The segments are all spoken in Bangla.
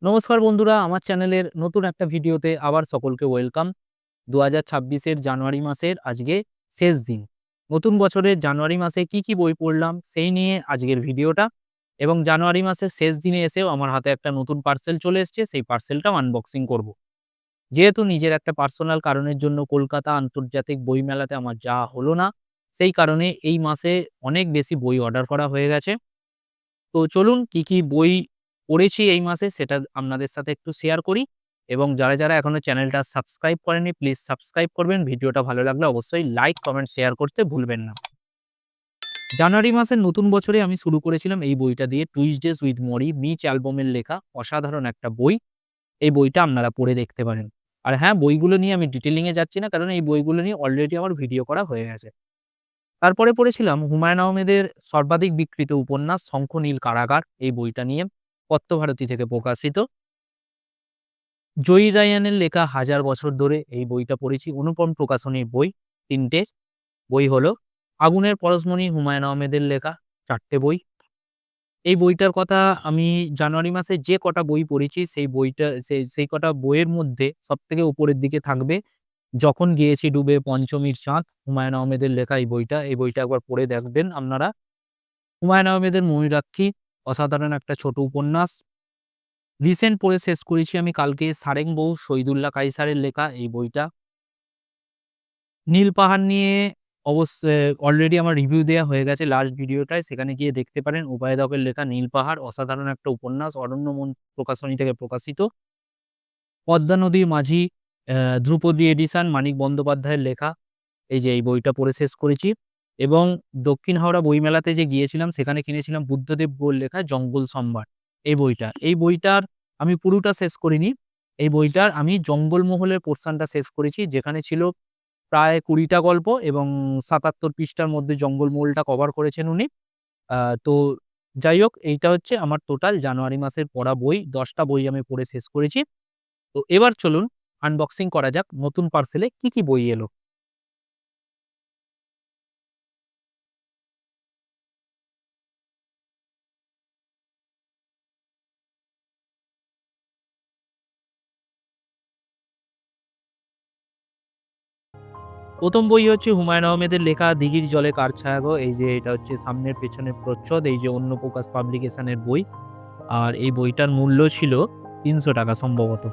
নমস্কার বন্ধুরা, আমার চ্যানেলের নতুন একটা ভিডিওতে আবার সকলকে ওয়েলকাম। ২০২৬-এর জানুয়ারি মাসের আজকে শেষ দিন। নতুন বছরের জানুয়ারি মাসে কি বই পড়লাম সেই নিয়ে আজকের ভিডিওটা। এবং জানুয়ারি মাসের শেষ দিনে এসেও আমার হাতে একটা নতুন পার্সেল চলে এসছে, সেই পার্সেলটাও আনবক্সিং করব। যেহেতু নিজের একটা পার্সোনাল কারণের জন্য কলকাতা আন্তর্জাতিক বইমেলাতে আমার যাওয়া হলো না, সেই কারণে এই মাসে অনেক বেশি বই অর্ডার করা হয়ে গেছে। তো চলুন কি বই পড়েছি এই মাসে সেটা আপনাদের সাথে একটু শেয়ার করি। এবং যারা এখনো চ্যানেলটা সাবস্ক্রাইব করেননি প্লিজ সাবস্ক্রাইব করবেন। ভিডিওটা ভালো লাগলে অবশ্যই লাইক, কমেন্ট, শেয়ার করতে ভুলবেন না। জানুয়ারি মাসের নতুন বছরে আমি শুরু করেছিলাম এই বইটা দিয়ে, টুইসডেজ উইথ মরি, মিচ অ্যালবমের লেখা অসাধারণ একটা বই। এই বইটা আপনারা পড়ে দেখতে পারেন। আর হ্যাঁ, বইগুলো নিয়ে আমি ডিটেইলিং এ যাচ্ছি না, কারণ এই বইগুলো নিয়ে অলরেডি আমার ভিডিও করা হয়ে গেছে। তারপরে পড়েছিলাম হুমায়ূন আহমেদের সর্বাধিক বিক্রিত উপন্যাস শঙ্খনীল কারাগার, এই বইটা নিয়ে, পত্রভারতী থেকে প্রকাশিত। জয়ী রায়ানের লেখা হাজার বছর ধরে, এই বইটা পড়েছি। অনুপম প্রকাশনীর বই, ৩টে বই হলো। আগুনের পরশমণি হুমায়ূন আহমেদের লেখা, ৪টে বই। এই বইটার কথা আমি জানুয়ারি মাসে যে কটা বই পড়েছি সেই বইটা সেই কটা বইয়ের মধ্যে সবথেকে উপরের দিকে থাকবে যখন গিয়েছি ডুবে পঞ্চমীর চাঁদ, হুমায়ূন আহমেদের লেখা এই বইটা। এই বইটা একবার পড়ে দেখবেন আপনারা। হুমায়ূন আহমেদের ময়ূরাক্ষী অসাধারণ একটা ছোট উপন্যাস। রিসেন্ট পড়ে শেষ করেছি আমি কালকে সারেং বউ শহীদুল্লাহ কায়সারের লেখা এই বইটা। নীল পাহাড় নিয়ে অলরেডি আমার রিভিউ দেয়া হয়ে গেছে লাস্ট ভিডিওটায়, সেখানে গিয়ে দেখতে পারেন। উবায়দ হকের লেখা নীল পাহাড় অসাধারণ একটা উপন্যাস, অরণ্যমন প্রকাশনী থেকে প্রকাশিত। পদ্মা নদীর মাঝি, ধ্রুপদী এডিশন, মানিক বন্দ্যোপাধ্যায়ের লেখা। এই যে এই বইটা পড়ে শেষ করেছি। এবং দক্ষিণ হাওড়া বইমেলাতে যে গিয়েছিলাম সেখানে কিনেছিলাম বুদ্ধদেব গুহর লেখা জঙ্গল সম্রাট, এই বইটা। এই বইটার আমি পুরোটা শেষ করিনি। এই বইটার আমি জঙ্গলমহলের পোরশনটা শেষ করেছি, যেখানে ছিল প্রায় ২০টা গল্প এবং ৭৭ পৃষ্ঠার মধ্যে জঙ্গলমহলটা কভার করেছেন উনি। তো যাই হোক, এইটা হচ্ছে আমার টোটাল জানুয়ারি মাসের পড়া বই। ১০টা বই আমি পড়ে শেষ করেছি। তো এবার চলুন আনবক্সিং করা যাক নতুন পার্সেলে কি বই এলো। ১ম বই হচ্ছে হুমায়ূন আহমেদের লেখা 'দিঘির জলে কার ছায়া গো'। এই যে এটা হচ্ছে সামনের পেছনের প্রচ্ছদ, এই যে অন্য প্রকাশ পাবলিকেশনের বই। আর এই বইটার মূল্য ছিল ৳৩০০ সম্ভবত।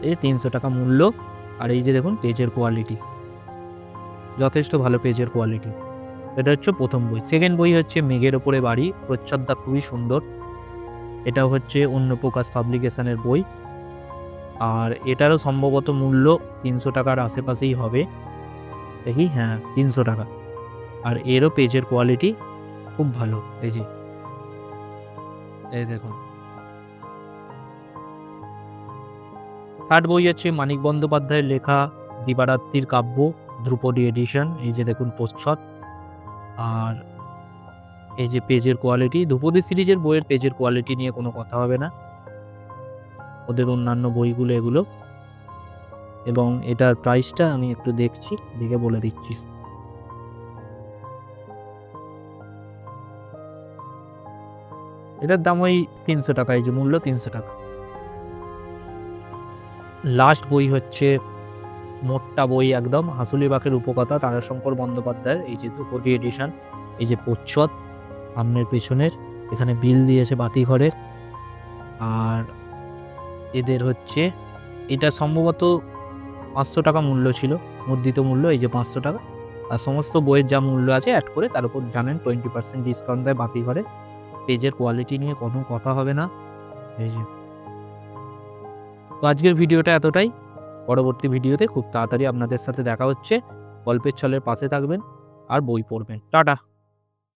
এই ৳৩০০ মূল্য। আর এই যে দেখুন পেজের কোয়ালিটি, যথেষ্ট ভালো পেজের কোয়ালিটি। এটা হচ্ছে ১ম বই। 2nd বই হচ্ছে 'মেঘের ওপরে বাড়ি', প্রচ্ছদটা খুবই সুন্দর। এটাও হচ্ছে অন্য প্রকাশ পাবলিকেশনের বই। আর এটারও সম্ভবত মূল্য ৳৩০০ র আশেপাশেই হবে। দেখি, হ্যাঁ, ৳৩০০। আর এরও পেজের কোয়ালিটি খুব ভালো। এই যে, এই দেখুন। 3rd বই হচ্ছে মানিক বন্দ্যোপাধ্যায়ের লেখা 'দিবারাত্রির কাব্য', ধ্রুপদী এডিশন। এই যে দেখুন প্রচ্ছদ। আর এই যে পেজের কোয়ালিটি, ধ্রুপদী সিরিজের বইয়ের পেজের কোয়ালিটি নিয়ে কোনো কথা হবে না। ওদের অন্যান্য বইগুলো এগুলো। এবং এটার প্রাইসটা আমি একটু দেখছি, দেখে বলে দিচ্ছি। এটার দাম ওই ৳৩০০, এই যে মূল্য ৳৩০০। লাস্ট বই হচ্ছে মোটটা বই একদম, হাঁসুলী-বাঁকের উপকথা, তারাশঙ্কর বন্দ্যোপাধ্যায়ের। এই যে ধ্রুপদী এডিশন, এই যে প্রচ্ছদ সামনের পেছনের, এখানে বিল দিয়েছে বাতিঘরের। আর এদের হচ্ছে, এটা সম্ভবত ৳৫০০ মূল্য ছিল, মুদ্রিত মূল্য এই যে ৳৫০০। আর সমস্ত বইয়ের যা মূল্য আছে অ্যাড করে তার উপর জানেন 20% ডিসকাউন্ট দেয় বাতিঘরে। পেজের কোয়ালিটি নিয়ে কোনো কথা হবে না। এই যে, তো আজকের ভিডিওটা এতটাই। পরবর্তী ভিডিওতে খুব তাড়াতাড়ি আপনাদের সাথে দেখা হচ্ছে। গল্পের ছলের পাশে থাকবেন আর বই পড়বেন। টাটা।